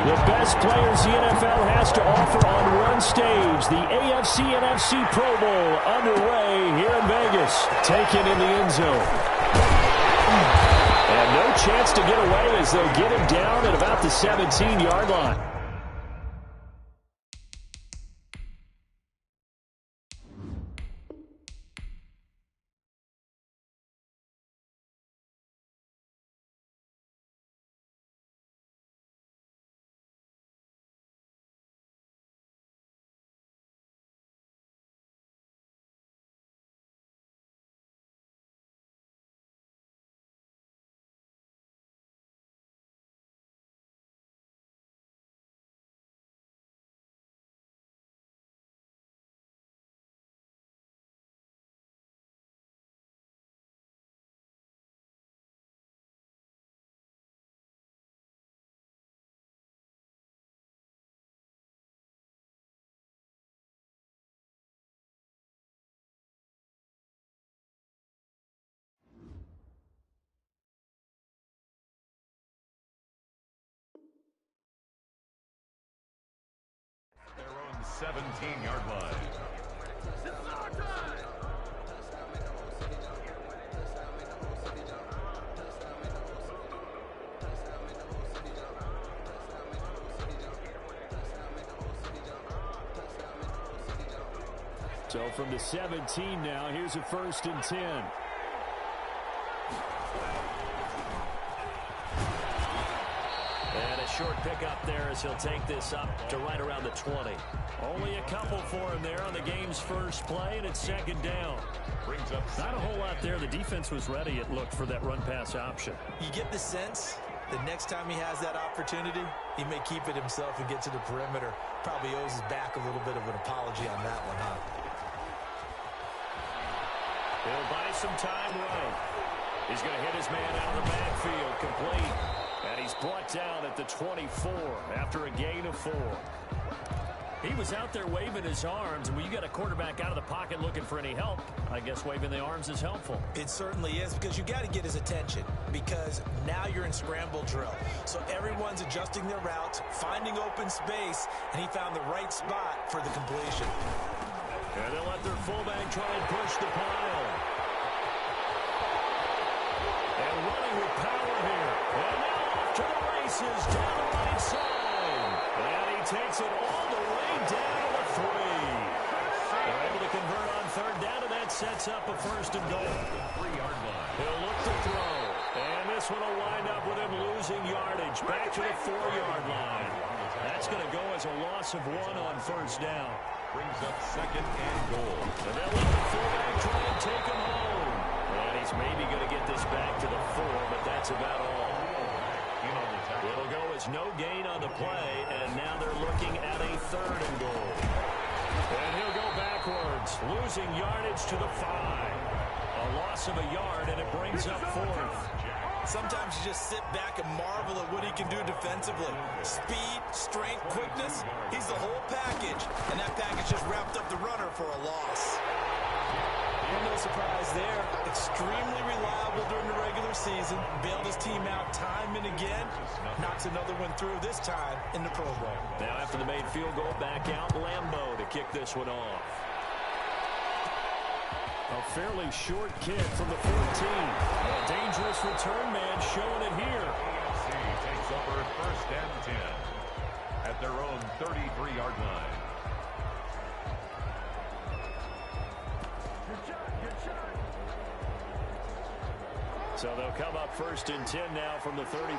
The best players the NFL has to offer on one stage. The AFC-NFC Pro Bowl underway here in Vegas. Taken in the end zone. And no chance to get away as they'll get him down at about the 17-yard line. Their own 17-yard line. This is our time. So from the 17 now, here's a 1st and 10. And a short pickup there as he'll take this up to right around the 20. Only a couple for him there on the game's first play, and it's 2nd down. Brings up not a whole lot there. The defense was ready, it looked, for that run-pass option. You get the sense the next time he has that opportunity, he may keep it himself and get to the perimeter. Probably owes his back a little bit of an apology on that one, huh? He'll buy some time running. He's going to hit his man out of the backfield, complete. And he's brought down at the 24 after a gain of 4. He was out there waving his arms, and when you got a quarterback out of the pocket looking for any help, I guess waving the arms is helpful. It certainly is, because you got to get his attention, because now you're in scramble drill. So everyone's adjusting their routes, finding open space, and he found the right spot for the completion. And they'll let their fullback try and push the pile. And running with power here. And now off to the races down the right side. And he takes it all the way down to the 3. They're able to convert on 3rd down, and that sets up a 1st and goal. 3-yard line. He'll look to throw. And this one will wind up with him losing yardage. Back to the 4-yard line. That's going to go as a loss of 1 on 1st down. Brings up 2nd and goal. And they'll let the fullback try and take him home. And he's maybe going to get this back to the 4, but that's about all. It'll go as no gain on the play, and now they're looking at a 3rd and goal. And he'll go backwards, losing yardage to the 5. A loss of a yard, and it brings up 4th. Sometimes you just sit back and marvel at what he can do defensively. Speed, strength, quickness, he's the whole package. And that package just wrapped up the runner for a loss. And no surprise there. Extremely reliable during the regular season. Bailed his team out time and again. Knocks another one through this time in the Pro Bowl. Now after the made field goal, back out Lambeau to kick this one off. A fairly short kick from the 14. A dangerous return man showing it here. AFC takes over 1st and 10 at their own 33-yard line. So they'll come up 1st and 10 now from the 33.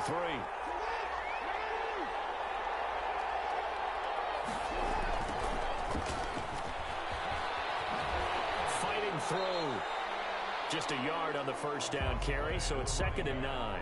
Fighting through. Just a yard on the 1st down carry, so it's 2nd and 9.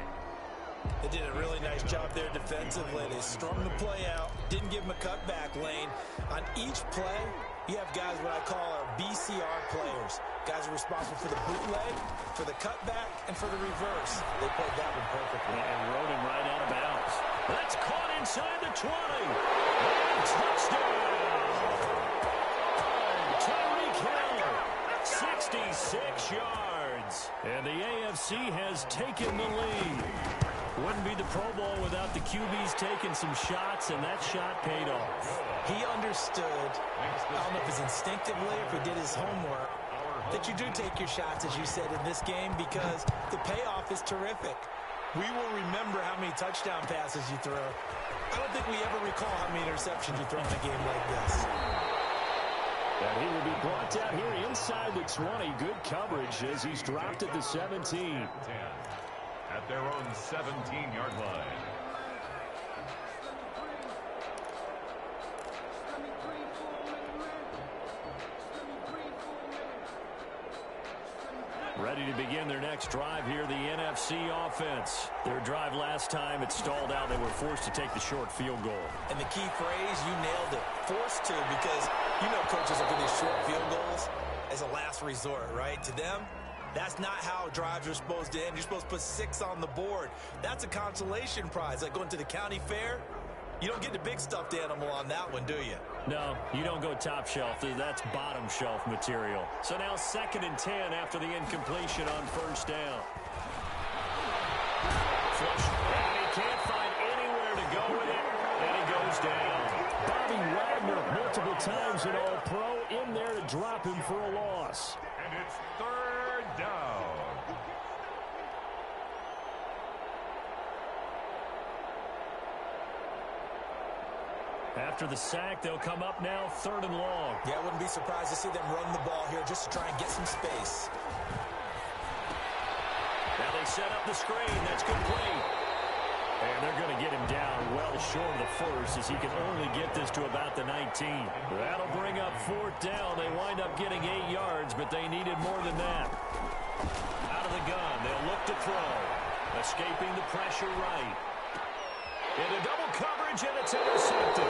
They did a really nice job there defensively. They strung the play out, didn't give him a cutback lane. On each play, you have guys what I call our BCR players. Guys are responsible for the bootleg, for the cutback, and for the reverse. They played that one perfectly. And rode him right out of bounds. That's caught inside the 20. And touchdown! Tyreek Hill, 66 yards. And the AFC has taken the lead. Wouldn't be the Pro Bowl without the QBs taking some shots, and that shot paid off. He understood, I don't know if it's instinctively or if he did his homework, that you do take your shots, as you said, in this game because the payoff is terrific. We will remember how many touchdown passes you throw. I don't think we ever recall how many interceptions you throw in a game like this. And he will be brought down here inside the 20. Good coverage as he's dropped at the 17. At their own 17-yard line. Ready to begin their next drive here, the NFC offense. Their drive last time, it stalled out. They were forced to take the short field goal. And the key phrase, you nailed it. Forced to, because you know coaches look at these short field goals as a last resort, right? To them, that's not how drives are supposed to end. You're supposed to put 6 on the board. That's a consolation prize. Like going to the county fair, you don't get the big stuffed animal on that one, do you? No, you don't go top shelf. That's bottom shelf material. So now 2nd and 10 after the incompletion on first down. Flush, and he can't find anywhere to go with it, and he goes down. Bobby Wagner, multiple times an All-Pro, in there to drop him for a loss. And it's 3rd down. After the sack, they'll come up now 3rd and long. Yeah, I wouldn't be surprised to see them run the ball here just to try and get some space. Now they set up the screen. That's complete. And they're going to get him down well short of the first as he can only get this to about the 19. That'll bring up 4th down. They wind up getting 8 yards, but they needed more than that. Out of the gun, they'll look to throw. Escaping the pressure right. Into double coverage, and it's intercepted.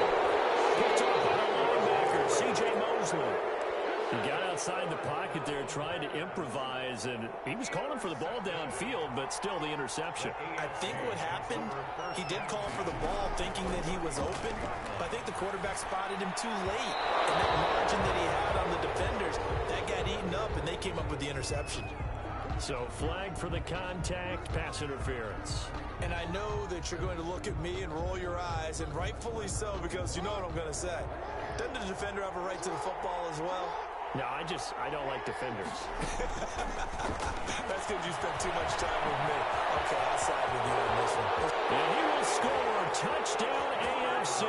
Picked off by the linebacker, C.J. Mosley. He got outside the pocket there trying to improvise, and he was calling for the ball downfield, but still the interception. I think what happened, he did call for the ball thinking that he was open, but I think the quarterback spotted him too late. And that margin that he had on the defenders, that got eaten up, and they came up with the interception. So flag for the contact, pass interference. And I know that you're going to look at me and roll your eyes, and rightfully so, because you know what I'm going to say. Doesn't the defender have a right to the football as well? No, I don't like defenders. That's because you spent too much time with me. Okay, I'll side with you on this one. And he will score. Touchdown, AFC.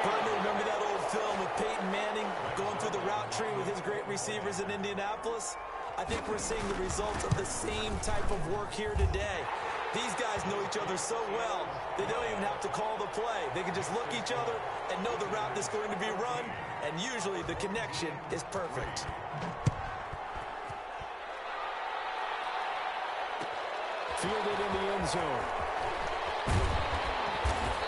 Partner, remember that old film with Peyton Manning going through the route tree with his great receivers in Indianapolis? I think we're seeing the results of the same type of work here today. These guys know each other so well, they don't even have to call the play. They can just look each other and know the route that's going to be run, and usually the connection is perfect. Fielded in the end zone.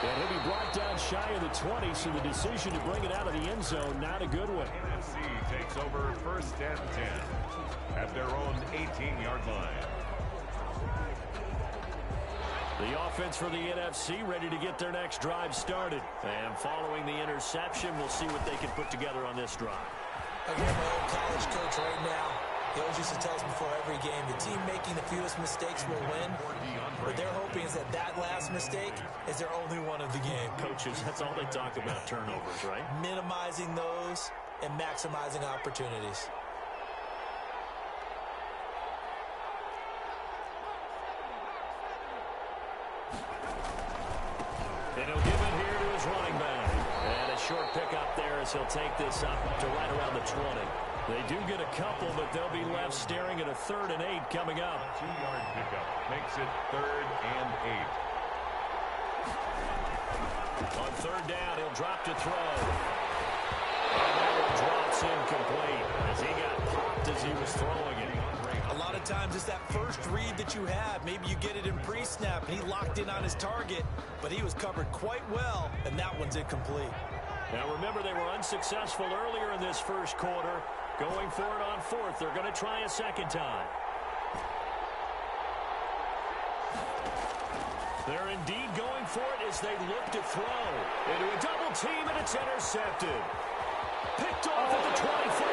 And he'll be brought down shy of the 20, so the decision to bring it out of the end zone, not a good one. NFC takes over 1st and 10 at their own 18-yard line. The offense for the NFC ready to get their next drive started. And following the interception, we'll see what they can put together on this drive. Again, my old college coach right now, he always used to tell us before every game, the team making the fewest mistakes will win. What they're hoping is that that last mistake is their only one of the game. Coaches, that's all they talk about, turnovers, right? Minimizing those and maximizing opportunities. And he'll give it here to his running back. And a short pickup there as he'll take this up to right around the 20. They do get a couple, but they'll be left staring at a 3rd and 8 coming up. 2-yard pickup makes it 3rd and 8. On 3rd down, he'll drop to throw. And that one drops incomplete as he got popped as he was throwing it. A lot of times it's that first read that you have. Maybe you get it in pre-snap, and he locked in on his target, but he was covered quite well, and that one's incomplete. Now remember, they were unsuccessful earlier in this first quarter. Going for it on 4th. They're going to try a second time. They're indeed going for it as they look to throw. Into a double team, and it's intercepted. Picked off at the 24.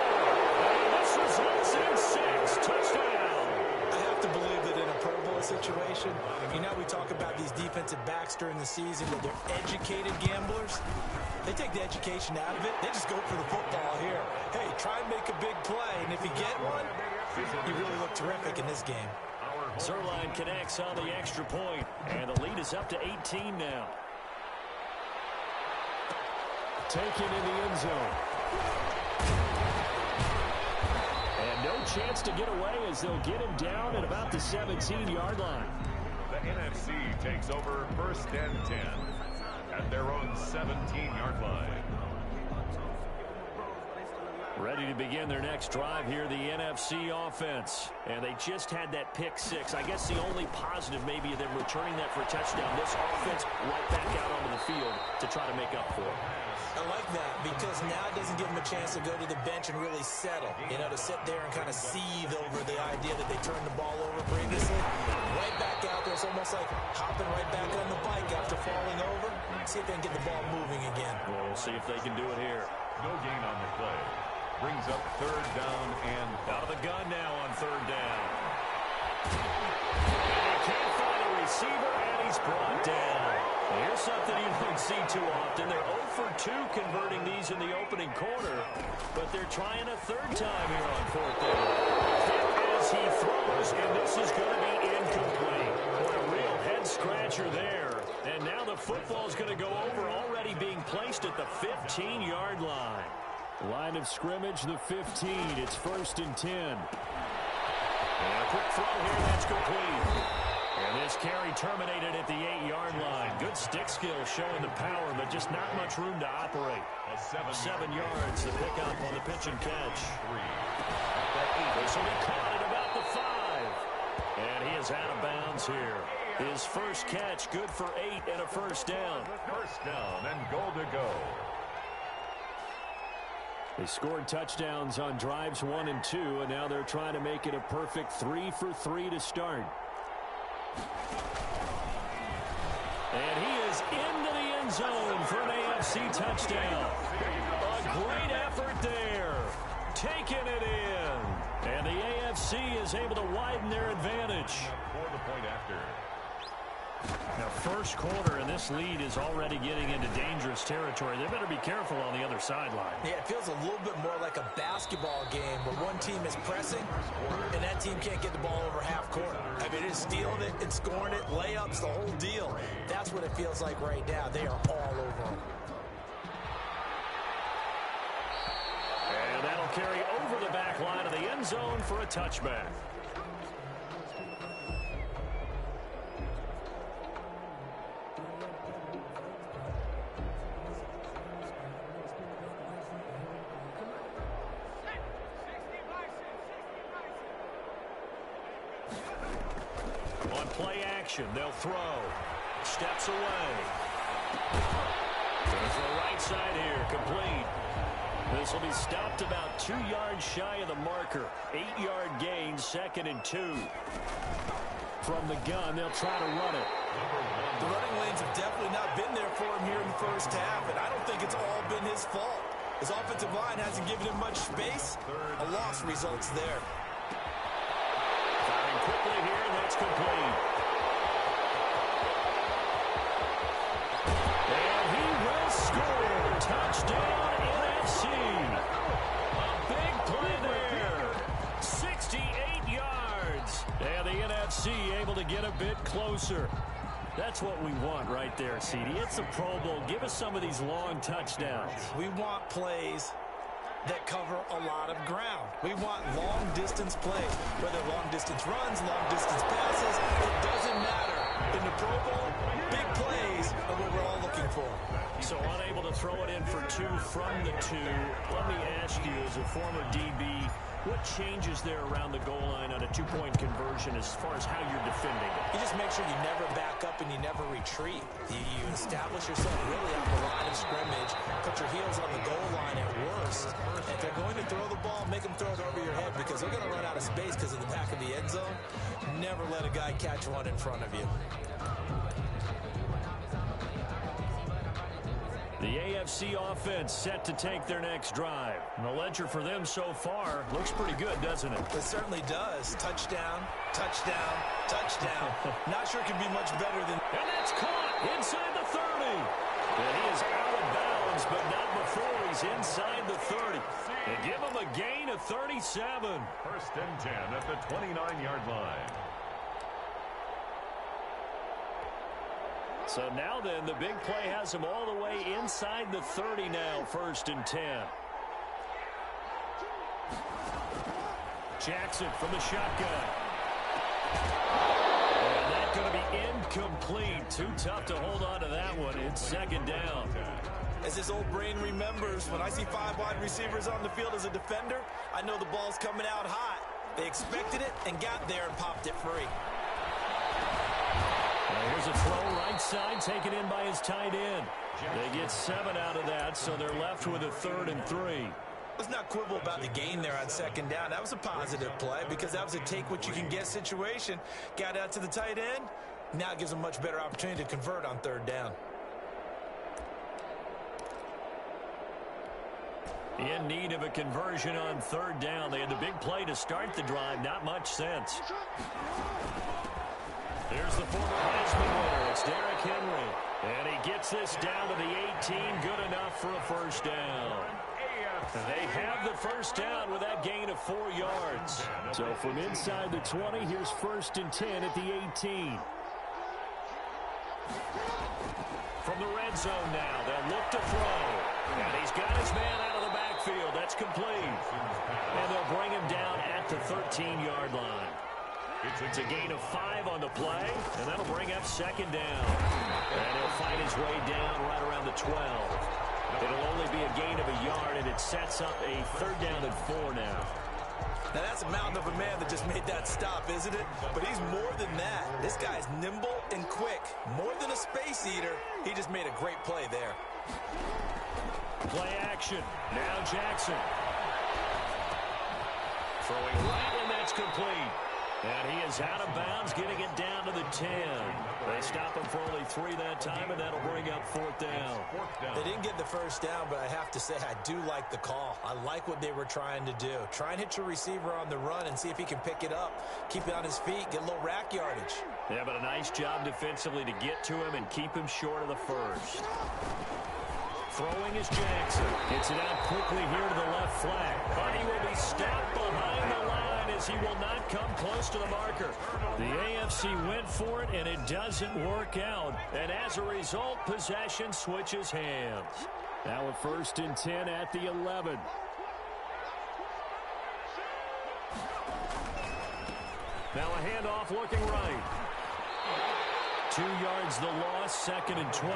And this results in 6. Touchdown. I have to believe that in a Pro Bowl situation. You know, we talk about these defensive backs during the season that they're educated gamblers. They take the education out of it. They just go for the football here. Hey, try and make a big play, and if you get one, you really look terrific in this game. Zerline connects on the extra point, and the lead is up to 18 now. Taken in the end zone. And no chance to get away as they'll get him down at about the 17-yard line. The NFC takes over 1st and 10 at their own 17-yard line. Ready to begin their next drive here, the NFC offense. And they just had that pick six. I guess the only positive maybe of them returning that for a touchdown. This offense right back out onto the field to try to make up for it. I like that because now it doesn't give them a chance to go to the bench and really settle. You know, to sit there and kind of seethe over the idea that they turned the ball over previously. Right back out there. It's almost like hopping right back on the bike after falling over. See if they can get the ball moving again. Well, we'll see if they can do it here. No gain on the play. Brings up 3rd down and out of the gun now on 3rd down. And he can't find a receiver, and he's brought down. Here's something you don't see too often. They're 0 for 2 converting these in the opening quarter, but they're trying a 3rd time here on 4th down. As he throws, and this is going to be incomplete. What a real head-scratcher there. And now the football is going to go over, already being placed at the 15-yard line. Line of scrimmage, the 15. It's 1st and 10. And a quick throw here, that's complete. And this carry terminated at the 8-yard line. Good stick skill showing the power, but just not much room to operate. 7 yards, the pickup on the pitch and catch. This will be caught at about the 5. And he is out of bounds here. His first catch, good for 8 and a 1st down. 1st down and goal to go. They scored touchdowns on drives 1 and 2, and now they're trying to make it a perfect 3 for 3 to start. And he is into the end zone for an AFC touchdown. A great effort there. Taking it in. And the AFC is able to widen their advantage. For the point after. Now, first quarter, and this lead is already getting into dangerous territory. They better be careful on the other sideline. Yeah, it feels a little bit more like a basketball game where one team is pressing and that team can't get the ball over half court. I mean, it's stealing it and scoring it, layups, the whole deal. That's what it feels like right now. They are all over them. And that'll carry over the back line of the end zone for a touchback. On play action, they'll throw. Steps away. Going to throw right side here, complete. This will be stopped about 2 yards shy of the marker. 8-yard gain, 2nd and 2. From the gun, they'll try to run it. The running lanes have definitely not been there for him here in the first half, and I don't think it's all been his fault. His offensive line hasn't given him much space. A loss results there. Firing quickly here, and that's complete. And he will score. Touchdown, NFC. A big play there. 68 yards. And the NFC able to get a bit closer. That's what we want right there, CD. It's a Pro Bowl. Give us some of these long touchdowns. We want plays that cover a lot of ground. We want long-distance plays, whether long-distance runs, long-distance passes. It doesn't matter. In the Pro Bowl, big plays are what we're all looking for. So unable to throw it in for 2 from the 2. Let me ask you, as a former DB, what changes there around the goal line on a 2-point conversion as far as how you're defending it? You just make sure you never back up and you never retreat. You establish yourself really on the line of scrimmage, put your heels on the goal line at worst. If they're going to throw the ball, make them throw it over your head because they're going to run out of space because of the back of the end zone. Never let a guy catch one in front of you. The AFC offense set to take their next drive. And the ledger for them so far looks pretty good, doesn't it? It certainly does. Touchdown, touchdown, touchdown. Not sure it can be much better than... And that's caught inside the 30. And he is out of bounds, but not before he's inside the 30. They give him a gain of 37. First and 10 at the 29-yard line. So now then, the big play has him all the way inside the 30 now, first and 10. Jackson from the shotgun. And that's going to be incomplete. Too tough to hold on to that one. It's second down. As his old brain remembers, when I see 5 wide receivers on the field as a defender, I know the ball's coming out hot. They expected it and got there and popped it free. Here's a throw right side taken in by his tight end. They get 7 out of that, so they're left with a 3rd and 3. Let's not quibble about the gain there on second down. That was a positive play because that was a take-what-you-can-get situation. Got out to the tight end. Now it gives them much better opportunity to convert on 3rd down. In need of a conversion on 3rd down. They had the big play to start the drive. Not much sense. There's the former Heisman winner. It's Derrick Henry. And he gets this down to the 18. Good enough for a first down. They have the first down with that gain of 4 yards. So from inside the 20, here's first and 10 at the 18. From the red zone now, they'll look to throw. And he's got his man out of the backfield. That's complete. And they'll bring him down at the 13-yard line. It's a gain of 5 on the play, and that'll bring up second down. And he'll fight his way down right around the 12. It'll only be a gain of a yard, and it sets up a 3rd down and 4 now. Now, that's a mountain of a man that just made that stop, isn't it? But he's more than that. This guy's nimble and quick. More than a space eater. He just made a great play there. Play action. Now Jackson. Throwing right, and that's complete. And he is out of bounds, getting it down to the 10. They stop him for only 3 that time, and that'll bring up 4th down. They didn't get the first down, but I have to say I do like the call. I like what they were trying to do. Try and hit your receiver on the run and see if he can pick it up. Keep it on his feet, get a little rack yardage. Yeah, but a nice job defensively to get to him and keep him short of the first. Throwing is Jackson. Gets it out quickly here to the left flat. But he will be stopped behind the line as he will not come close to the marker. The AFC went for it, and it doesn't work out. And as a result, possession switches hands. Now a 1st and 10 at the 11. Now a handoff looking right. 2 yards the loss, 2nd and 12.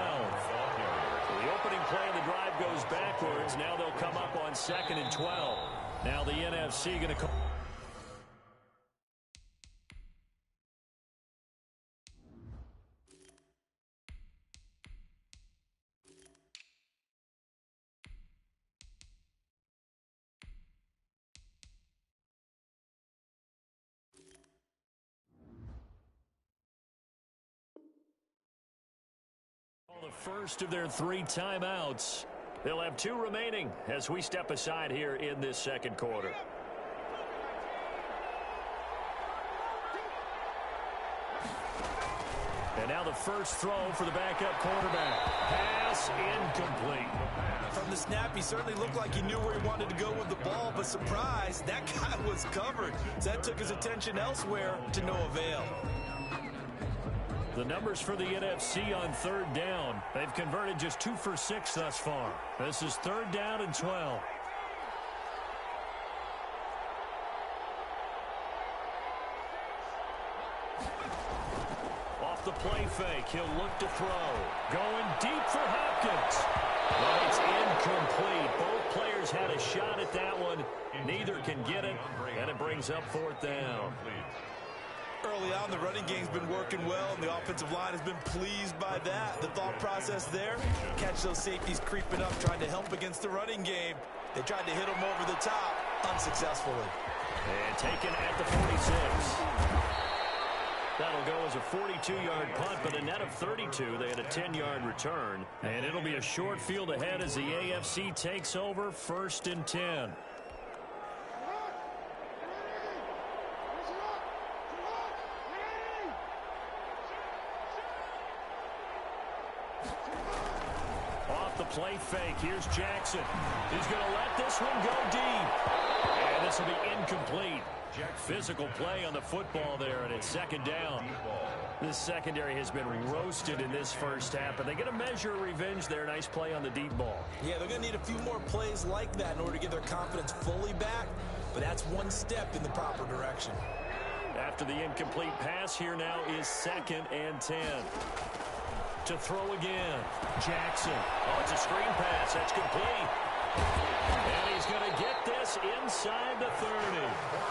The opening play of the drive goes backwards. Now they'll come up on 2nd and 12. Now the NFC going to call. The first of their 3 timeouts. They'll have 2 remaining as we step aside here in this second quarter. And now the first throw for the backup quarterback. Pass incomplete. From the snap, he certainly looked like he knew where he wanted to go with the ball, but surprise, that guy was covered. So that took his attention elsewhere to no avail. The numbers for the NFC on 3rd down. They've converted just 2 for 6 thus far. This is 3rd down and 12. Off the play fake, he'll look to throw. Going deep for Hopkins. But it's incomplete. Both players had a shot at that one. Neither can get it, and it brings up 4th down. Early on, the running game's been working well, and the offensive line has been pleased by that. The thought process there, catch those safeties creeping up, trying to help against the running game. They tried to hit them over the top, unsuccessfully. And taken at the 46. That'll go as a 42-yard punt, but a net of 32. They had a 10-yard return. And it'll be a short field ahead as the AFC takes over 1st and 10. Off the play fake, here's Jackson. He's going to let this one go deep. And this will be incomplete. Physical play on the football there, and it's 2nd down. This secondary has been roasted in this first half, but they get a measure of revenge there. Nice play on the deep ball. Yeah, they're going to need a few more plays like that in order to get their confidence fully back, but that's one step in the proper direction. After the incomplete pass, here now is 2nd and 10. To throw again. Jackson. Oh, it's a screen pass. That's complete. And he's going to get this inside the 30.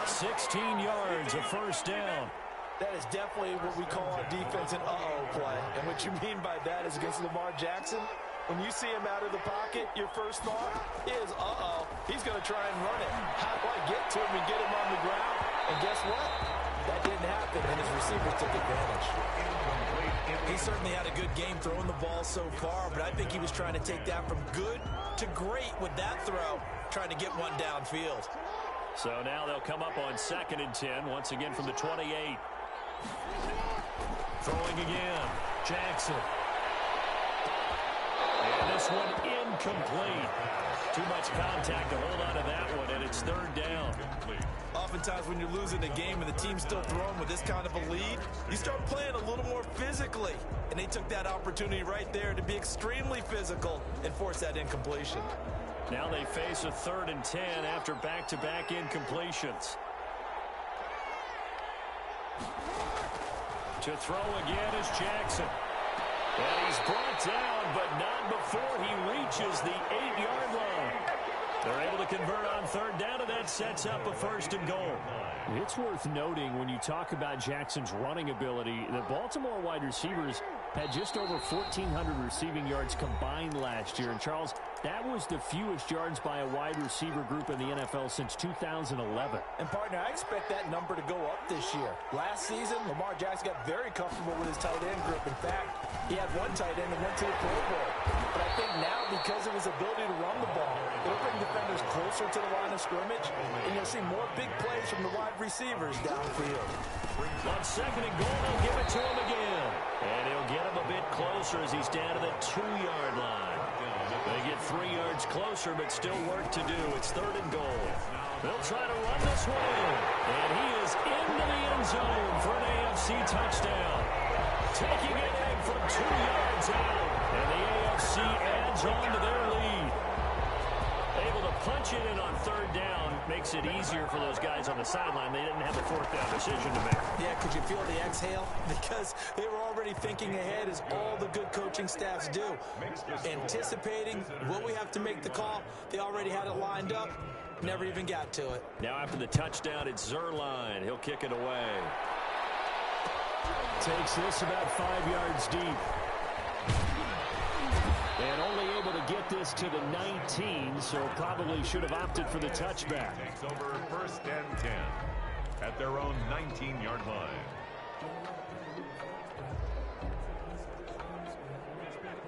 16 yards, a 1st down. That is definitely what we call our defense an uh-oh play. And what you mean by that is against Lamar Jackson, when you see him out of the pocket, your first thought is, uh-oh, he's going to try and run it. How do I get to him and get him on the ground? And guess what? That didn't happen, and his receivers took advantage. He certainly had a good game throwing the ball so far, but I think he was trying to take that from good to great with that throw, trying to get one downfield. So now they'll come up on 2nd and 10, once again from the 28. Throwing again. Jackson. And this one incomplete. Too much contact to hold on to that one, and it's 3rd down. Oftentimes when you're losing a game and the team's still throwing with this kind of a lead, you start playing a little more physically. And they took that opportunity right there to be extremely physical and force that incompletion. Now they face a 3rd and 10 after back-to-back incompletions. To throw again is Jackson. And he's brought down, but not before he reaches the 8-yard line. They're able to convert on 3rd down, and that sets up a 1st and goal. It's worth noting when you talk about Jackson's running ability, the Baltimore wide receivers had just over 1,400 receiving yards combined last year. And, Charles, that was the fewest yards by a wide receiver group in the NFL since 2011. And, partner, I expect that number to go up this year. Last season, Lamar Jackson got very comfortable with his tight end group. In fact, he had one tight end that went to the Pro Bowl. But I think now, because of his ability to run the ball, it'll bring defenders closer to the line of scrimmage, and you'll see more big plays from the wide receivers downfield. On 2nd and goal, they'll give it to him again. And he'll get him a bit closer as he's down to the 2-yard line. They get 3 yards closer, but still work to do. It's 3rd and goal. They'll try to run this one in. And he is into the end zone for an AFC touchdown. Taking it in from 2 yards out. And the AFC adds on to their lead. Able to punch it in on 3rd down makes it easier for those guys on the sideline. They didn't have a 4th down decision to make. Yeah, could you feel the exhale? Because they were already thinking ahead, as all the good coaching staffs do. Anticipating what we have to make the call. They already had it lined up. Never even got to it. Now after the touchdown, it's Zerline. He'll kick it away. Takes this about 5 yards deep. And only able to get this to the 19, so probably should have opted for the touchback. Takes over 1st and 10 at their own 19-yard line.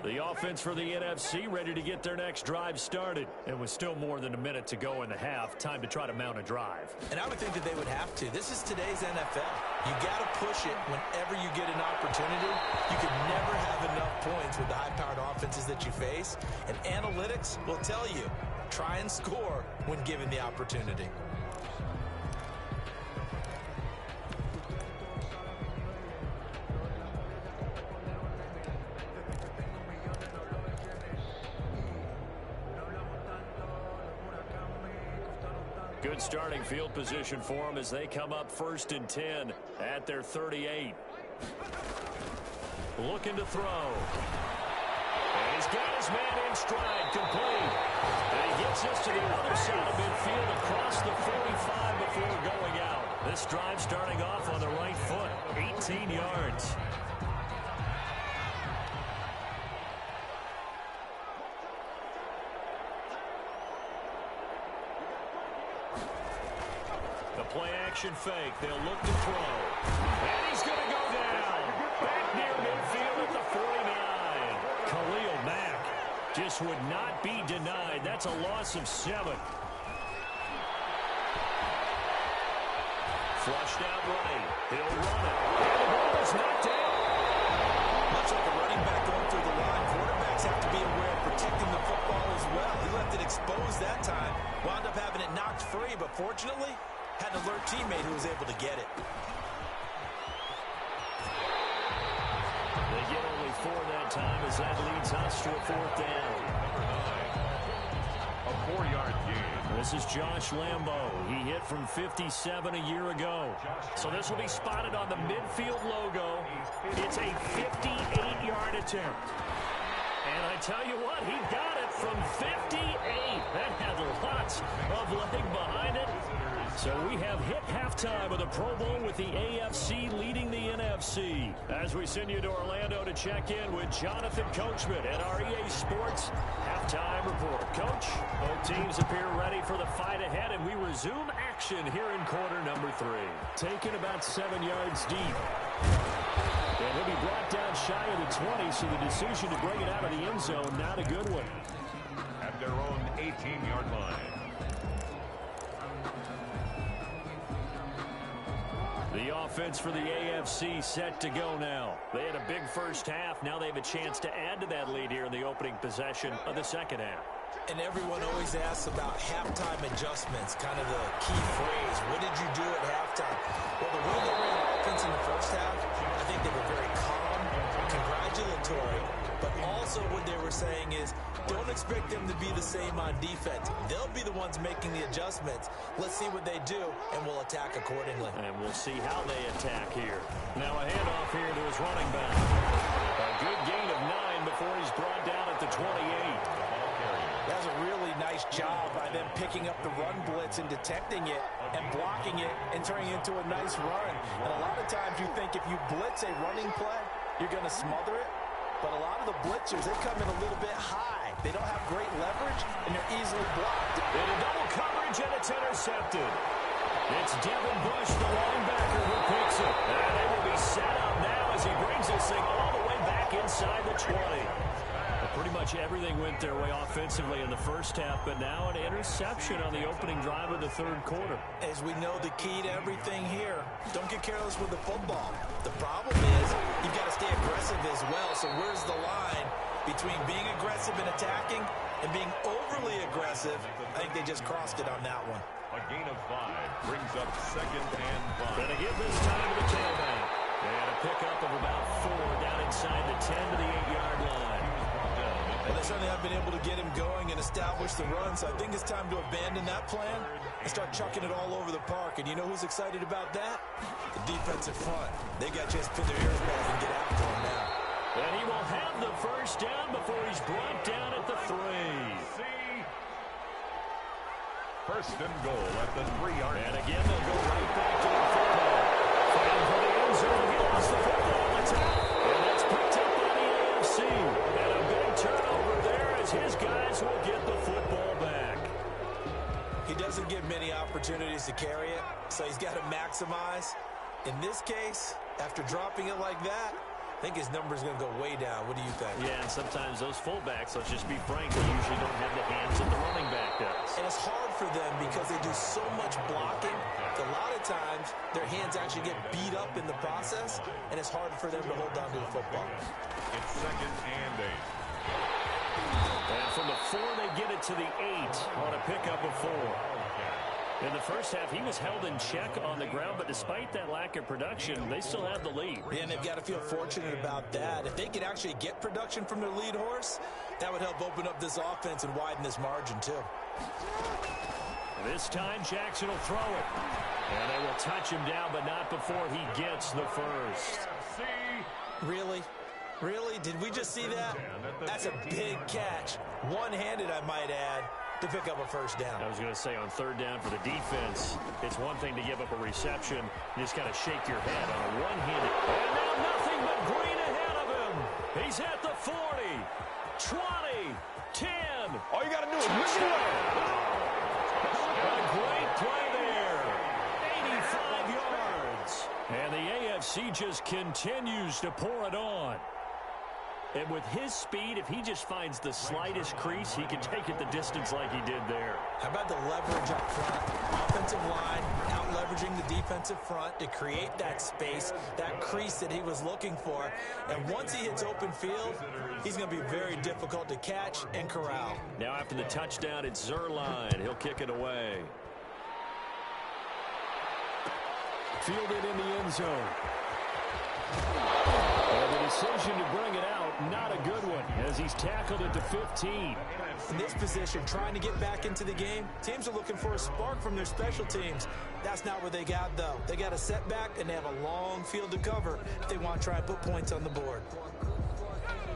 The offense for the NFC ready to get their next drive started. And with still more than a minute to go in the half, time to try to mount a drive. And I would think that they would have to. This is today's NFL. You got to push it whenever you get an opportunity. You can never have enough points with the high-powered offenses that you face. And analytics will tell you, try and score when given the opportunity. Good starting field position for them as they come up 1st and 10 at their 38. Looking to throw. And he's got his man in stride, complete. And he gets this to the other side of midfield across the 45 before going out. This drive starting off on the right foot, 18 yards. Play action fake. They'll look to throw. And he's going to go down. Back near midfield at the 49. Khalil Mack just would not be denied. That's a loss of 7. Flushed out right. He'll run it. And the ball is knocked down. Much like a running back going through the line, quarterbacks have to be aware of protecting the football as well. He left it exposed that time. Wound up having it knocked free, but fortunately, had an alert teammate who was able to get it. They get only 4 that time as that leads us to a 4th down. A 4-yard gain. This is Josh Lambo. He hit from 57 a year ago. So this will be spotted on the midfield logo. It's a 58-yard attempt. And I tell you what, he got it from 58. That had lots of leg behind it. So we have hit halftime of the Pro Bowl with the AFC leading the NFC. As we send you to Orlando to check in with Jonathan Coachman at our EA Sports halftime report. Coach, both teams appear ready for the fight ahead, and we resume action here in quarter number 3. Taken about 7 yards deep. And he'll be brought down shy of the 20, so the decision to bring it out of the end zone, not a good one. At their own 18-yard line. The offense for the AFC set to go now. They had a big first half. Now they have a chance to add to that lead here in the opening possession of the second half. And everyone always asks about halftime adjustments, kind of the key phrase. What did you do at halftime? Well, the way they ran offense in the first half, I think they were very calm, congratulatory, but also what they were saying is, don't expect them to be the same on defense. They'll be the ones making the adjustments. Let's see what they do, and we'll attack accordingly. And we'll see how they attack here. Now a handoff here to his running back. A good gain of 9 before he's brought down at the 28. That was a really nice job by them picking up the run blitz and detecting it and blocking it and turning it into a nice run. And a lot of times you think if you blitz a running play, you're going to smother it. But a lot of the blitzers, they come in a little bit high. They don't have great leverage, and they're easily blocked. In a double coverage, and it's intercepted. It's Devin Bush, the linebacker, who picks it. And they will be set up now as he brings this thing all the way back inside the 20. Pretty much everything went their way offensively in the first half, but now an interception on the opening drive of the third quarter. As we know, the key to everything here, don't get careless with the football. The problem is you've got to stay aggressive as well. So where's the line between being aggressive and attacking and being overly aggressive? I think they just crossed it on that one. A gain of 5 brings up 2nd and 5. Gonna give this time to the tailback. And a pickup of about 4 down inside the 10 to the 8-yard line. And they certainly have been able to get him going and establish the run, so I think it's time to abandon that plan and start chucking it all over the park. And you know who's excited about that? The defensive front. They got a chance to pin their ears back and get after him now. And he will have the first down before he's brought down at the 3. First and goal at the 3-yard line. And again, they'll go right back to the fullback. Fighting for the end zone. He lost the football. It's out. And that's picked up by the AFC. And a big turnover there as his guys will get the football back. He doesn't get many opportunities to carry it, so he's got to maximize. In this case, after dropping it like that, I think his number's going to go way down. What do you think? Yeah, and sometimes those fullbacks, let's just be frank, they usually don't have the hands that the running back does. And it's hard for them because they do so much blocking. A lot of times, their hands actually get beat up in the process, and it's hard for them to hold on to the football. It's 2nd and 8. And from the 4, they get it to the 8 on a pickup of 4. In the first half, he was held in check on the ground, but despite that lack of production, they still have the lead. Yeah, and they've got to feel fortunate about that. If they could actually get production from their lead horse, that would help open up this offense and widen this margin, too. This time, Jackson will throw it. And they will touch him down, but not before he gets the first. Really? Really? Did we just see that? That's a big catch. One-handed, I might add, to pick up a first down. I was going to say, on 3rd down for the defense, it's one thing to give up a reception. You just got to shake your head on a one-handed. And now nothing but green ahead of him. He's at the 40, 20, 10. All you got to do is wish it away. A great play there. 85 yards. And the AFC he just continues to pour it on. And with his speed, if he just finds the slightest crease, he can take it the distance like he did there. How about the leverage up front? Offensive line out-leveraging the defensive front to create that space, that crease that he was looking for. And once he hits open field, he's going to be very difficult to catch and corral. Now after the touchdown, it's Zerline. He'll kick it away. Fielded in the end zone. And the decision to bring it out, not a good one, as he's tackled at the 15. In this position, trying to get back into the game, teams are looking for a spark from their special teams. That's not what they got, though. They got a setback, and they have a long field to cover if they want to try and put points on the board.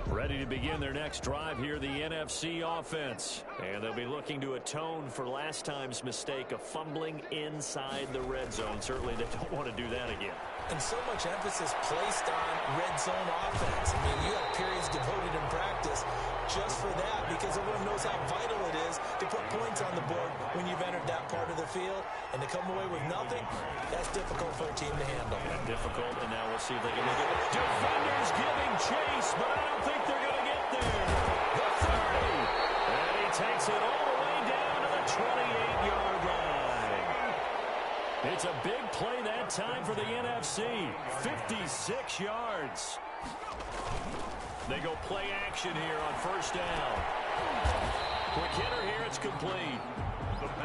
Ready to begin their next drive here, the NFC offense. And they'll be looking to atone for last time's mistake of fumbling inside the red zone. Certainly they don't want to do that again. And so much emphasis placed on red zone offense. I mean, you have periods devoted in practice just for that because everyone knows how vital it is to put points on the board when you've entered that part of the field. And to come away with nothing, that's difficult for a team to handle. Difficult, and now we'll see if they can make it. Defenders giving chase, but I don't think they're going to get there. The 30. And he takes it all the way down to the 28-yard line. It's a big play that time for the NFC. 56 yards. They go play action here on first down. Quick hitter here, it's complete.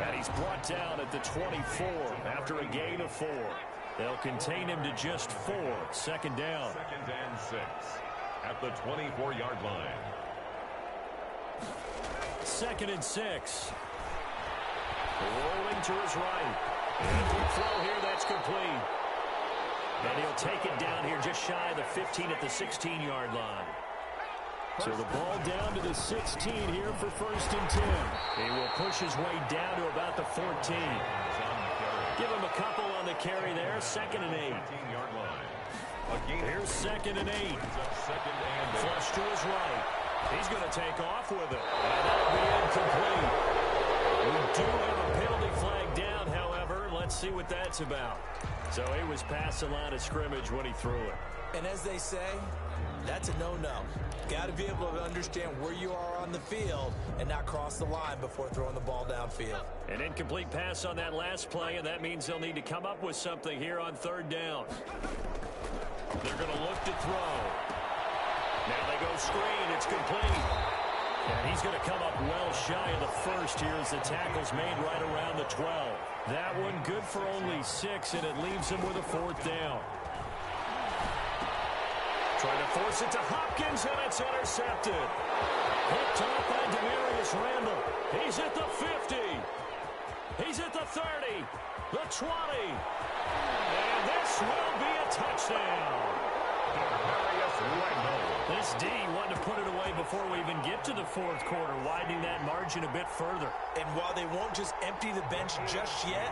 And he's brought down at the 24 after a gain of 4. They'll contain him to just 4. Second down. 2nd and 6 at the 24-yard line. 2nd and 6. Rolling to his right. And quick throw here, that's complete. And he'll take it down here just shy of the 15 at the 16-yard line. So the ball down to the 16 here for 1st and 10. He will push his way down to about the 14. Give him a couple on the carry there. 2nd and 8. Here's 2nd and 8. Flush to his right. He's going to take off with it. And that'll be incomplete. We do have a penalty flag down, however. Let's see what that's about. So he was past the line of scrimmage when he threw it. And as they say, that's a no-no. Got to be able to understand where you are on the field and not cross the line before throwing the ball downfield. An incomplete pass on that last play, and that means they'll need to come up with something here on 3rd down. They're going to look to throw. Now they go screen. It's complete. And he's going to come up well shy of the 1st here as the tackle's made right around the 12. That one good for only 6, and it leaves him with a 4th down. Trying to force it to Hopkins, and it's intercepted. Picked off by Demarius Randall. He's at the 50. He's at the 30. The 20. And this will be a touchdown. This D wanted to put it away before we even get to the 4th quarter, widening that margin a bit further. And while they won't just empty the bench just yet,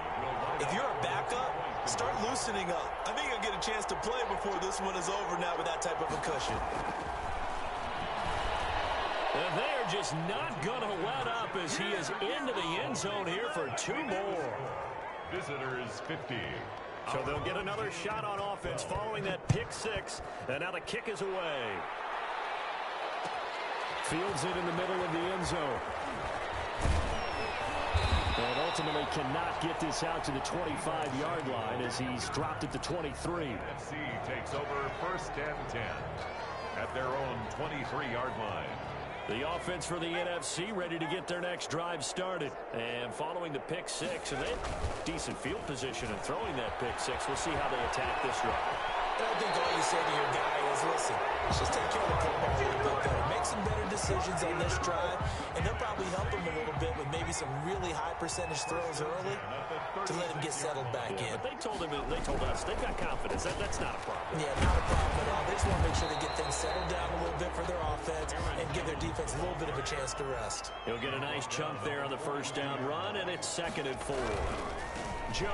if you're a backup, start loosening up. I think you'll get a chance to play before this one is over now with that type of a cushion. And they're just not going to let up as he is into the end zone here for 2 more. Visitors 50. So they'll get another shot on offense following that pick 6. And now the kick is away. Fields it in the middle of the end zone. And ultimately cannot get this out to the 25-yard line as he's dropped at the 23. NFC takes over 1st and 10 at their own 23-yard line. The offense for the NFC ready to get their next drive started. And following the pick 6, and they have decent field position in throwing that pick 6. We'll see how they attack this drive. And I think all you say to your guy is, listen, let's just take care of the football a little bit better. Make some better decisions on this drive, and they'll probably help him a little bit with maybe some really high percentage throws early to let him get settled back in. But they told us they've got confidence. That's not a problem. Yeah, not a problem at all. They just want to make sure they get things settled down a little bit for their offense and give their defense a little bit of a chance to rest. He'll get a nice chunk there on the 1st down run, and it's 2nd and 4. Jones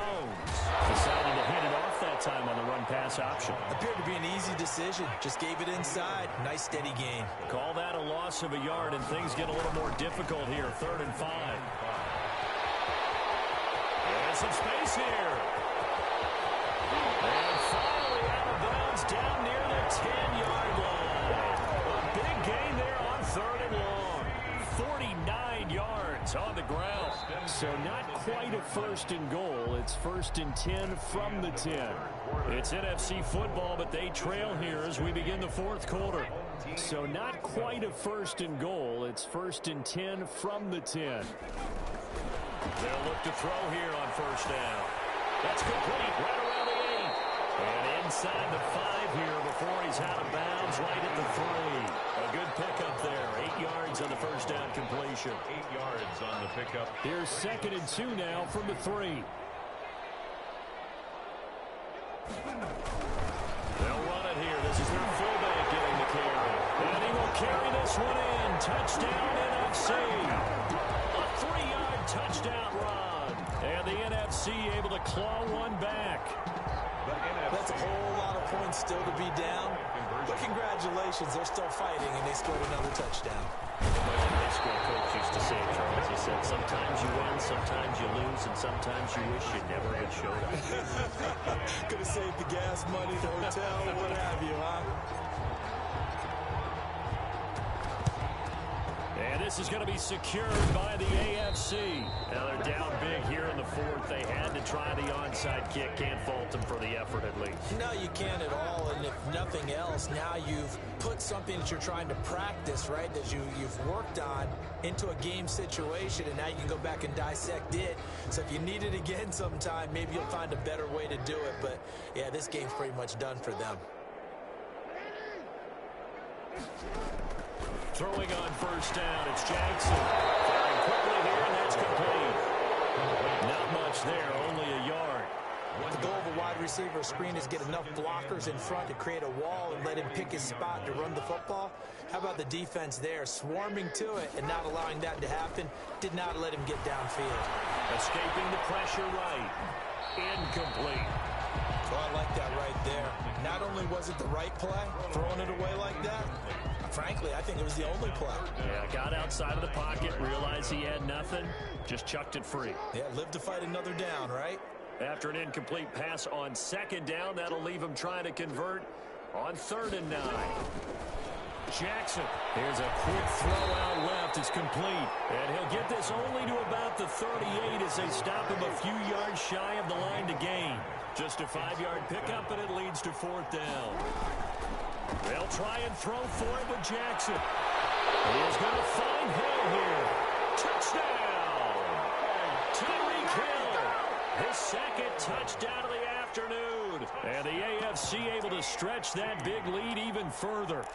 decided to hand it off that time on the run-pass option. Appeared to be an easy decision. Just gave it inside. Nice steady gain. Call that a loss of a yard, and things get a little more difficult here. 3rd and 5. And some space here. And finally out out of bounds down near the 10-yard line. A big gain there on 3rd and long. 49 yards on the ground. So not quite a 1st and goal. It's 1st and 10 from the 10. It's NFC football, but they trail here as we begin the 4th quarter. So not quite a 1st and goal. It's 1st and 10 from the 10. They'll look to throw here on 1st down. That's complete right around the 8. And inside the 5 here before he's out of bounds right at the 3. A good pickup there. 8 yards on the 1st down completion. 8 yards on the pickup. Here's 2nd and 2 now from the 3. They'll run it here. This is their fullback getting the carry. And he will carry this one in. Touchdown NFC. A 3-yard touchdown run. And the NFC able to claw one back. That's a whole lot of points still to be down. But congratulations, they're still fighting, and they scored another touchdown. My high school coach used to say, Charles, he said, sometimes you win, sometimes you lose, and sometimes you wish you never had showed up. Could have saved the gas money, the hotel, what have you, huh? And this is going to be secured by the AFC. Now they're down big here in the 4th. They had to try the onside kick. Can't fault them for the effort at least. No, you can't at all. And if nothing else, now you've put something that you're trying to practice, right, that you've worked on into a game situation, and now you can go back and dissect it. So if you need it again sometime, maybe you'll find a better way to do it. But, yeah, this game's pretty much done for them. Throwing on 1st down, it's Jackson. Firing quickly here, and that's complete. Not much there, only a yard. The goal of a wide receiver screen is get enough blockers in front to create a wall and let him pick his spot to run the football. How about the defense there, swarming to it and not allowing that to happen? Did not let him get downfield. Escaping the pressure right. Incomplete. Well, I like that right there. Not only was it the right play, throwing it away like that, frankly, I think it was the only play. Yeah, got outside of the pocket, realized he had nothing, just chucked it free. Yeah, live to fight another down, right? After an incomplete pass on 2nd down, that'll leave him trying to convert on 3rd and 9. Jackson, here's a quick throw out left. It's complete. And he'll get this only to about the 38 as they stop him a few yards shy of the line to gain. Just a 5-yard pickup, and it leads to 4th down. They'll try and throw for it with Jackson. He is going to find Hill here. Touchdown! Tyreek Hill, his 2nd touchdown of the afternoon. And the AFC able to stretch that big lead even further.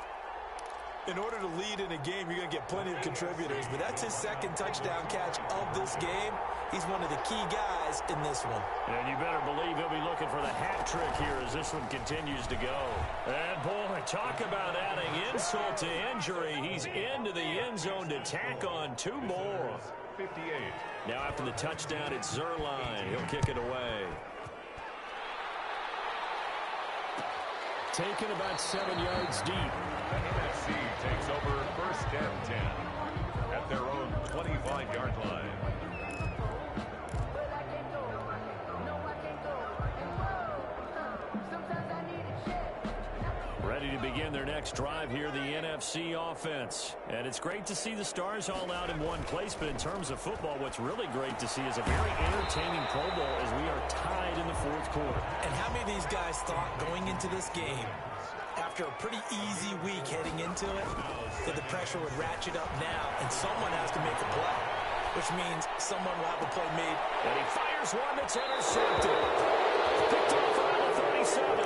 In order to lead in a game, you're going to get plenty of contributors, but that's his 2nd touchdown catch of this game. He's one of the key guys in this one. And you better believe he'll be looking for the hat trick here as this one continues to go. And, boy, talk about adding insult to injury. He's into the end zone to tack on 2 more. 58. Now after the touchdown, it's Zerline. He'll kick it away. Taken about 7 yards deep. The NFC takes over 1st and 10 at their own 25-yard line. Ready to begin their next drive here, the NFC offense. And it's great to see the stars all out in one place, but in terms of football, what's really great to see is a very entertaining Pro Bowl as we are tied in the 4th quarter. And how many of these guys thought going into this game, after a pretty easy week heading into it, that the pressure would ratchet up now and someone has to make a play, which means someone will have a play made. And he fires one that's intercepted. Picked off around the 37.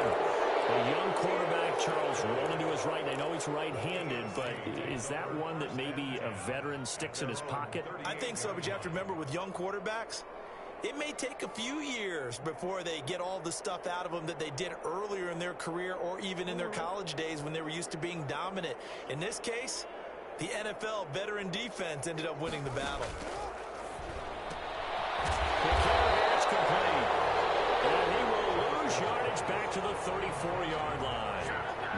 A young quarterback, Charles, rolling to his right. I know he's right-handed, but is that one that maybe a veteran sticks in his pocket? I think so, but you have to remember with young quarterbacks, it may take a few years before they get all the stuff out of them that they did earlier in their career or even in their college days when they were used to being dominant. In this case, the NFL veteran defense ended up winning the battle. It's complete. And he will lose yardage back to the 34-yard line.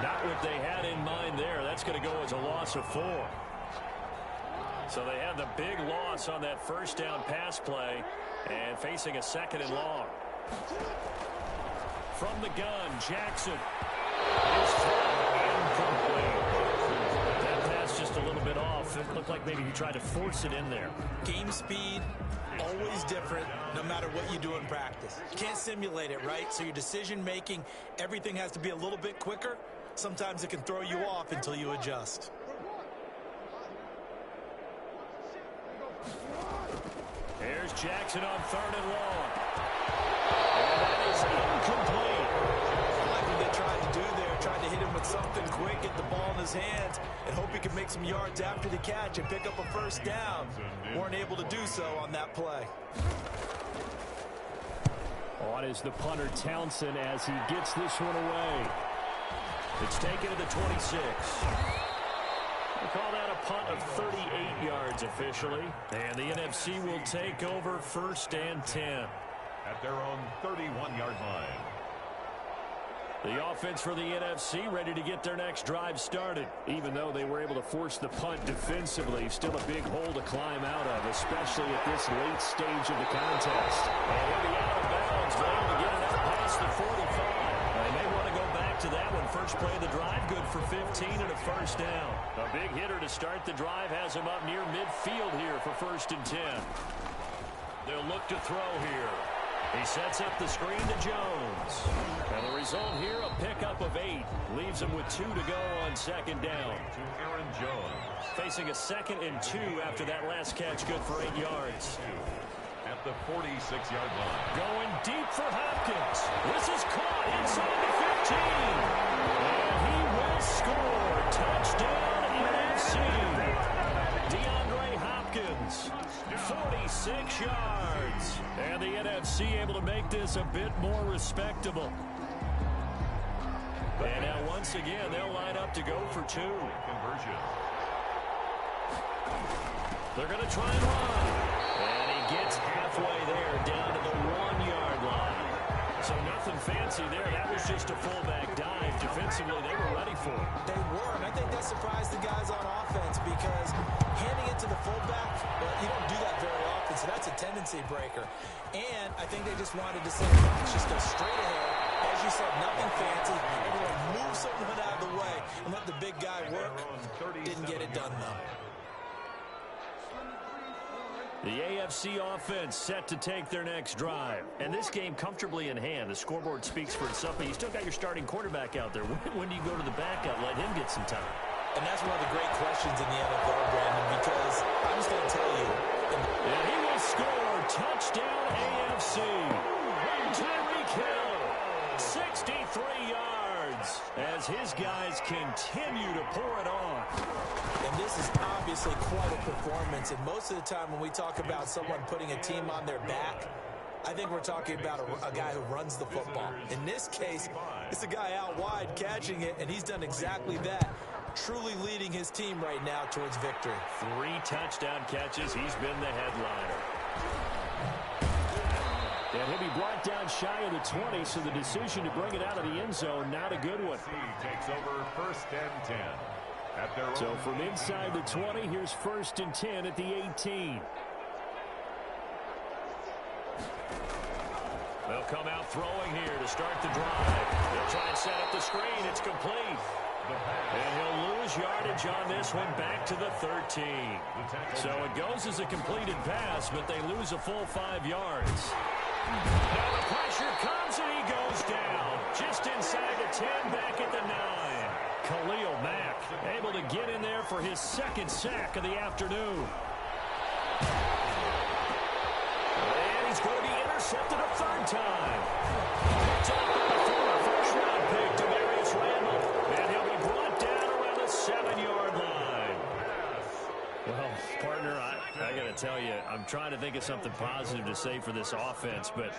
Not what they had in mind there. That's going to go as a loss of 4. So they had the big loss on that 1st down pass play and facing a 2nd and long. from the gun. Jackson is incomplete. That pass just a little bit off. It looked like maybe he tried to force it in there. Game speed, always different, no matter what you do in practice. You can't simulate it, right? So your decision-making, everything has to be a little bit quicker. Sometimes it can throw you off until you adjust. Here's Jackson on 3rd and long. And that is incomplete. I like what they tried to do there, tried to hit him with something quick, get the ball in his hands, and hope he could make some yards after the catch and pick up a first down. Weren't able to do so on that play. On is the punter, Townsend, as he gets this one away. It's taken to the 26. We call that a punt of 38 yards officially. And the NFC will take over 1st and 10. At their own 31-yard line. The offense for the NFC ready to get their next drive started. Even though they were able to force the punt defensively, still a big hole to climb out of, especially at this late stage of the contest. And he'll be out of bounds, but able to get it out past the 45. They may want to go back to that one. First play of the drive, good for 15 and a first down. A big hitter to start the drive has him up near midfield here for 1st and 10. They'll look to throw here. He sets up the screen to Jones. And the result here, a pickup of 8. Leaves him with 2 to go on 2nd down. To Aaron Jones. Facing a 2nd and 2 after that last catch, good for 8 yards. At the 46-yard line. Going deep for Hopkins. This is caught inside the 15. And he will score. Touchdown NFC. DeAndre Hopkins, 46 yards. And the NFC able to make this a bit more respectable. And now once again, they'll line up to go for 2. Conversion. They're going to try and run. And he gets halfway there, down to the 1-yard line. So nothing fancy there. That was just a fullback dive. Defensively, they were ready for it. They were, and I think that surprised the guys on offense because handing it to the fullback, well, you don't do that very often, so that's a tendency breaker. And I think they just wanted to say, let's just go straight ahead. As you said, nothing fancy. Everyone move someone out of the way and let the big guy work. Didn't get it done, though. The AFC offense set to take their next drive. And this game comfortably in hand. The scoreboard speaks for itself, but you still got your starting quarterback out there. When do you go to the backup, let him get some time? And that's one of the great questions in the NFL, Brandon, because I'm just going to tell you. And he will score. Touchdown AFC. Tyreek Hill, 63 yards, as his guys continue to pour it on. And this is obviously quite a performance. And most of the time when we talk about someone putting a team on their back, I think we're talking about a guy who runs the football. In this case, it's a guy out wide catching it, and he's done exactly that. Truly leading his team right now towards victory. 3 touchdown catches. He's been the headliner. And he'll be brought down shy of the 20, so the decision to bring it out of the end zone, not a good one. Takes over 1st and 10. So from inside the 20, here's 1st and 10 at the 18. They'll come out throwing here to start the drive. They'll try and set up the screen. It's complete. And he'll lose yardage on this one back to the 13. So it goes as a completed pass, but they lose a full 5 yards. Now the pressure comes and he goes down. Just inside the 10, back at the 9. Khalil Mack able to get in there for his 2nd sack of the afternoon. And he's going to be intercepted a 3rd time. Picked up by the former first-round pick, Demarius Randall. And he'll be brought down around the 7-yard line. Well, partner, I got to tell you, I'm trying to think of something positive to say for this offense, but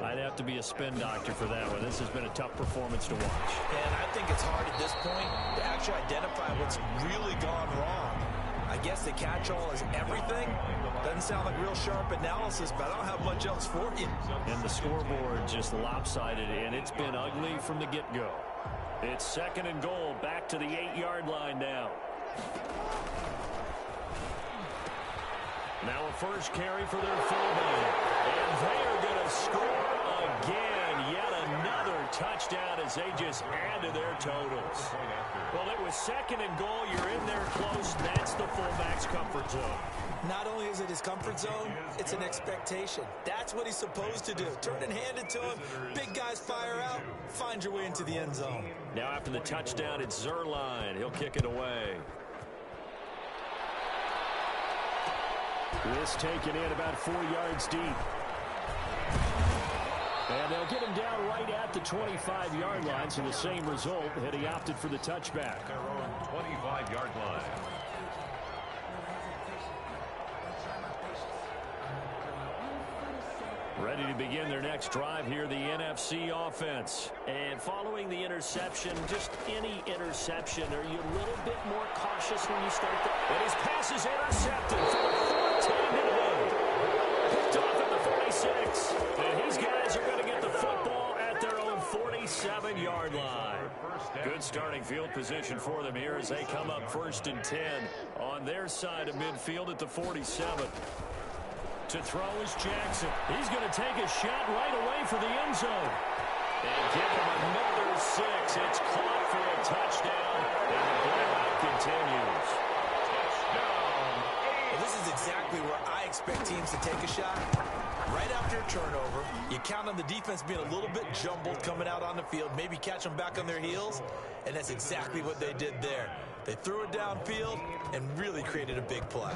I'd have to be a spin doctor for that one. This has been a tough performance to watch. And I think it's hard at this point to actually identify what's really gone wrong. I guess the catch-all is everything. Doesn't sound like real sharp analysis, but I don't have much else for you. And the scoreboard just lopsided, and it's been ugly from the get-go. It's 2nd and goal, back to the 8-yard line now. Now a first carry for their fullback. And they are going to score again. And yet another touchdown as they just add to their totals. Well, it was second and goal. You're in there close. That's the fullback's comfort zone. Not only is it his comfort zone, it's an expectation. That's what he's supposed to do. Turn and hand it to him. Big guys fire out. Find your way into the end zone. Now after the touchdown, it's Zerline. He'll kick it away. This taken in about 4 yards deep. And they'll get him down right at the 25-yard line, so the same result had he opted for the touchback. Their own 25-yard line. Ready to begin their next drive here, the NFC offense. And following the interception, just any interception, are you a little bit more cautious when you start the... And his pass is intercepted for the 4th time today. Picked off at the 46. And these guys are going to get the football at their own 47-yard line. Good starting field position for them here as they come up 1st and 10 on their side of midfield at the 47. To throw is Jackson. He's going to take a shot right away for the end zone. And give him another 6. It's caught for a touchdown. And the blowout continues. Touchdown. Well, this is exactly where I expect teams to take a shot. Right after a turnover, you count on the defense being a little bit jumbled coming out on the field, maybe catch them back on their heels, and that's exactly what they did there. They threw it downfield and really created a big play.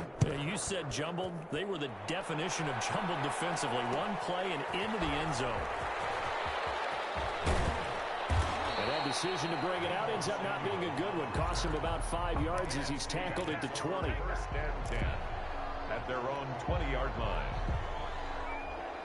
You said jumbled. They were the definition of jumbled defensively. One play and into the end zone. And that decision to bring it out ends up not being a good one. Cost him about 5 yards as he's tackled at the 20. 1st and 10 at their own 20-yard line.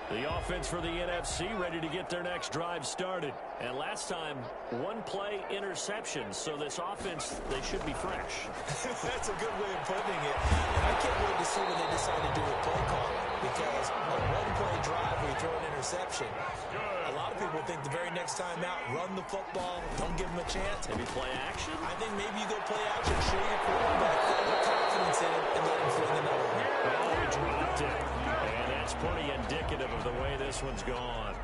The offense for the NFC ready to get their next drive started. And last time, one play interception. So this offense, they should be fresh. That's a good way of putting it. And I can't wait to see when they decide to do a play call. Because a one-play drive where you throw an interception, a lot of people think the very next time out, run the football, don't give them a chance. Maybe play action? I think maybe you go play action, show your quarterback, put confidence in it, and let him fling another one. Oh, he dropped it. And that's pretty indicative of the way this one's gone.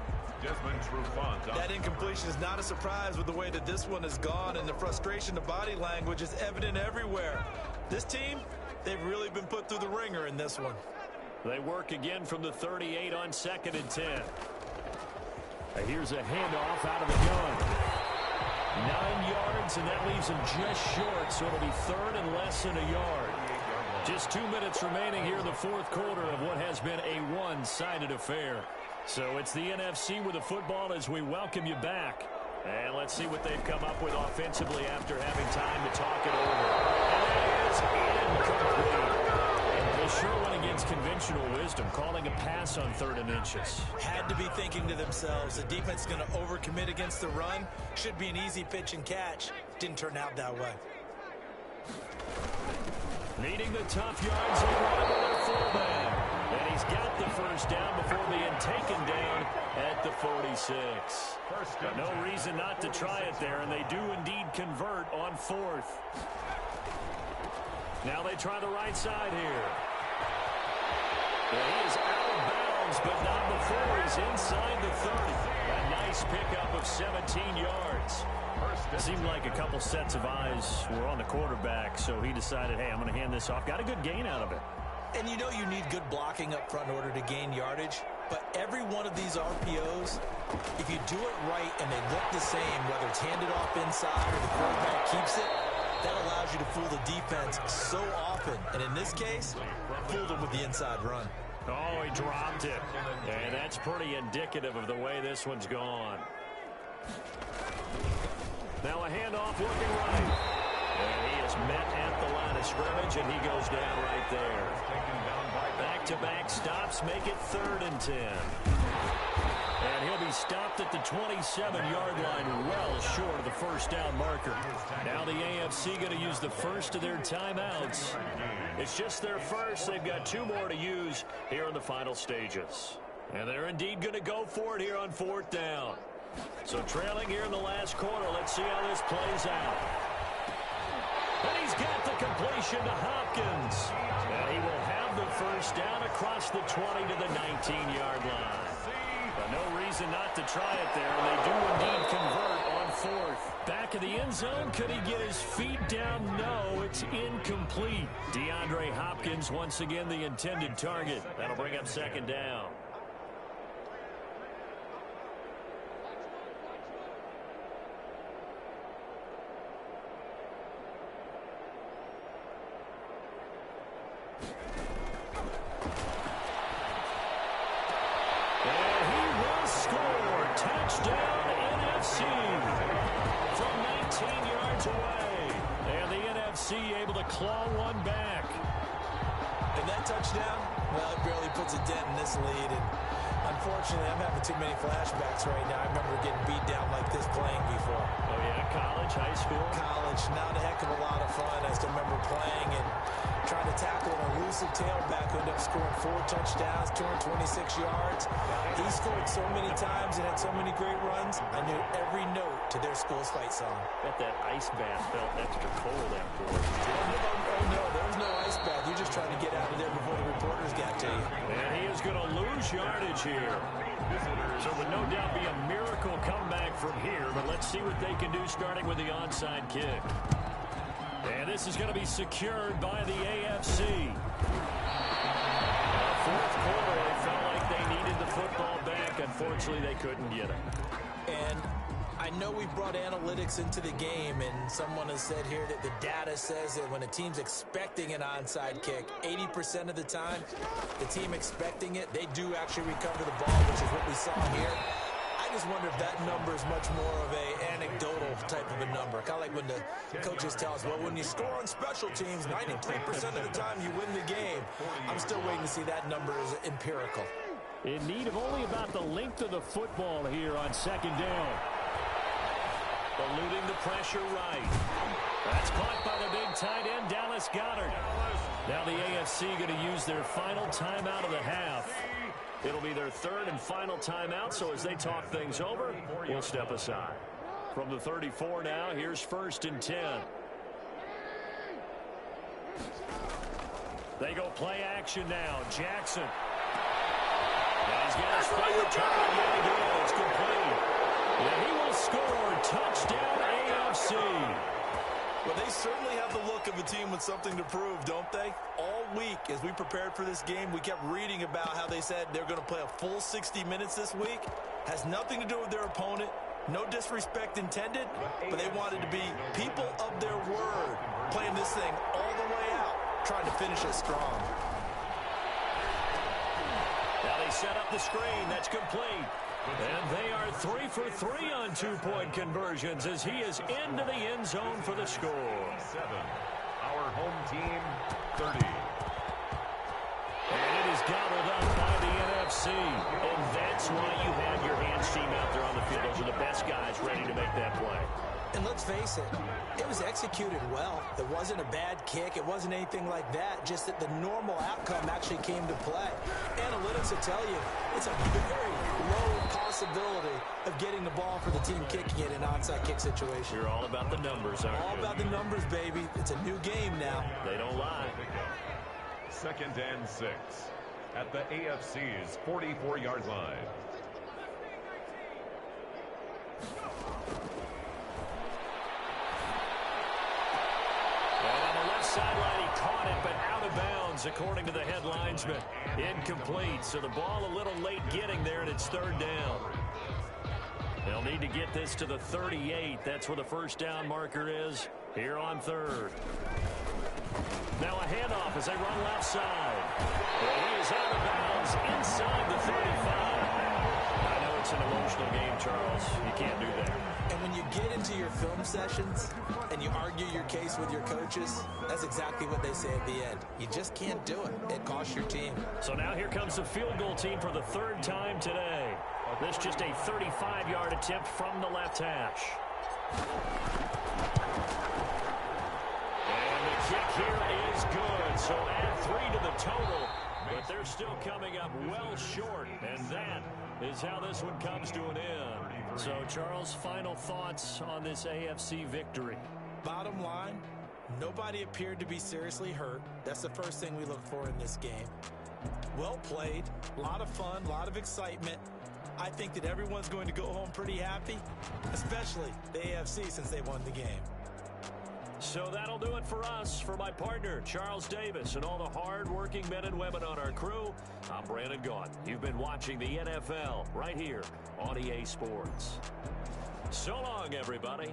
That incompletion is not a surprise with the way that this one has gone, and the frustration, the body language is evident everywhere. This team, they've really been put through the ringer in this one. They work again from the 38 on 2nd and 10. Here's a handoff out of the gun. 9 yards, and that leaves him just short, so it'll be 3rd and less than a yard. Just 2 minutes remaining here in the 4th quarter of what has been a one-sided affair. So it's the NFC with the football as we welcome you back. And let's see what they've come up with offensively after having time to talk it over. And it is incomplete. They sure went against conventional wisdom, calling a pass on 3rd and inches. Had to be thinking to themselves, the defense is going to overcommit against the run. Should be an easy pitch and catch. Didn't turn out that way. Needing the tough yards, they run to their fullback. And he's got the 1st down before being taken down at the 46. No reason not to try it there, and they do indeed convert on 4th. Now they try the right side here. He is out of bounds, but not before he's inside the 30. A nice pickup of 17 yards. It seemed like a couple sets of eyes were on the quarterback, so he decided, hey, I'm going to hand this off. Got a good gain out of it. And you know you need good blocking up front in order to gain yardage. But every one of these RPOs, if you do it right and they look the same, whether it's handed off inside or the quarterback keeps it, that allows you to fool the defense so often. And in this case, fooled them with the inside run. Oh, he dropped it. And that's pretty indicative of the way this one's gone. Now a handoff looking right. And he is met at the line of scrimmage, and he goes down right there. Back-to-back stops make it 3rd and 10. And he'll be stopped at the 27-yard line, well short of the 1st down marker. Now the AFC going to use the first of their timeouts. It's just their first. They've got 2 more to use here in the final stages. And they're indeed going to go for it here on 4th down. So trailing here in the last quarter, let's see how this plays out. And he's got the completion to Hopkins. And he will have the 1st down across the 20 to the 19-yard line. No reason not to try it there. They do indeed convert on fourth. Back of the end zone. Could he get his feet down? No, it's incomplete. DeAndre Hopkins once again the intended target. That'll bring up second down. Touchdown, NFC. From 19 yards away. And the NFC able to claw one back. And that touchdown, well, it barely puts a dent in this lead. And unfortunately, I'm having too many flashbacks right now. I remember getting beat down like this playing before. Oh, yeah, college, high school? College, not a heck of a lot of fun. I still remember playing and trying to tackle an elusive tailback who ended up scoring 4 touchdowns, 226 yards. He scored so many times and had so many great runs, I knew every note to their school's fight song. Bet that ice bath felt extra cold afterwards. Oh, no, there was no ice bath. You're just trying to get out of there before the reporters got to you. And he is going to lose yardage here. So it would no doubt be a miracle comeback from here, but let's see what they can do starting with the onside kick. And this is going to be secured by the AFC. Fourth quarter, they felt like they needed the football back. Unfortunately, they couldn't get it. And I know we brought analytics into the game, and someone has said here that the data says that when a team's expecting an onside kick, 80% of the time, the team expecting it, they do actually recover the ball, which is what we saw here. I just wonder if that number is much more of a anecdotal type of a number. Kind of like when the coaches tell us, well, when you score on special teams, 93% of the time you win the game. I'm still waiting to see that number is empirical. In need of only about the length of the football here on second down. Eluding the pressure right. That's caught by the big tight end, Dallas Goedert. Now the AFC going to use their final timeout of the half. It'll be their third and final timeout, so as they talk things over, we'll step aside. From the 34 now, here's 1st and 10. They go play action now. Jackson. And he's got his favorite target yet again. It's complete. And he will score. Touchdown AFC. Well, they certainly have the look of a team with something to prove, don't they? All week, as we prepared for this game, we kept reading about how they said they're going to play a full 60 minutes this week. Has nothing to do with their opponent. No disrespect intended, but they wanted to be people of their word, playing this thing all the way out, trying to finish it strong. Now they set up the screen. That's complete. And they are 3 for 3 on 2-point conversions as he is into the end zone for the score. 7. Our home team, 30. And it is gobbled up by the NFC. And that's why you have your hands team out there on the field. Those are the best guys ready to make that play. And let's face it, it was executed well. It wasn't a bad kick. It wasn't anything like that. Just that the normal outcome actually came to play. Analytics will tell you it's a very low possibility of getting the ball for the team kicking it in an onside kick situation. You're all about the numbers, aren't you? All about the numbers, baby. It's a new game now. They don't lie. 2nd and 6 at the AFC's 44-yard line. Sideline, he caught it, but out of bounds, according to the head linesman. Incomplete, so the ball a little late getting there, and it's 3rd down. They'll need to get this to the 38. That's where the first down marker is here on 3rd. Now a handoff as they run left side. Well, he is out of bounds inside the 35. I know it's an emotional game, Charles. You can't do that. And when you get into your film sessions and you argue your case with your coaches, that's exactly what they say at the end. You just can't do it. It costs your team. So now here comes the field goal team for the 3rd time today. This just a 35-yard attempt from the left hash. And the kick here is good. So add 3 to the total. But they're still coming up well short. And that is how this one comes to an end. So, Charles, final thoughts on this AFC victory? Bottom line, nobody appeared to be seriously hurt. That's the first thing we look for in this game. Well played, a lot of fun, a lot of excitement. I think that everyone's going to go home pretty happy, especially the AFC since they won the game. So that'll do it for us. For my partner, Charles Davis, and all the hard-working men and women on our crew, I'm Brandon Gaudin. You've been watching the NFL right here on EA Sports. So long, everybody.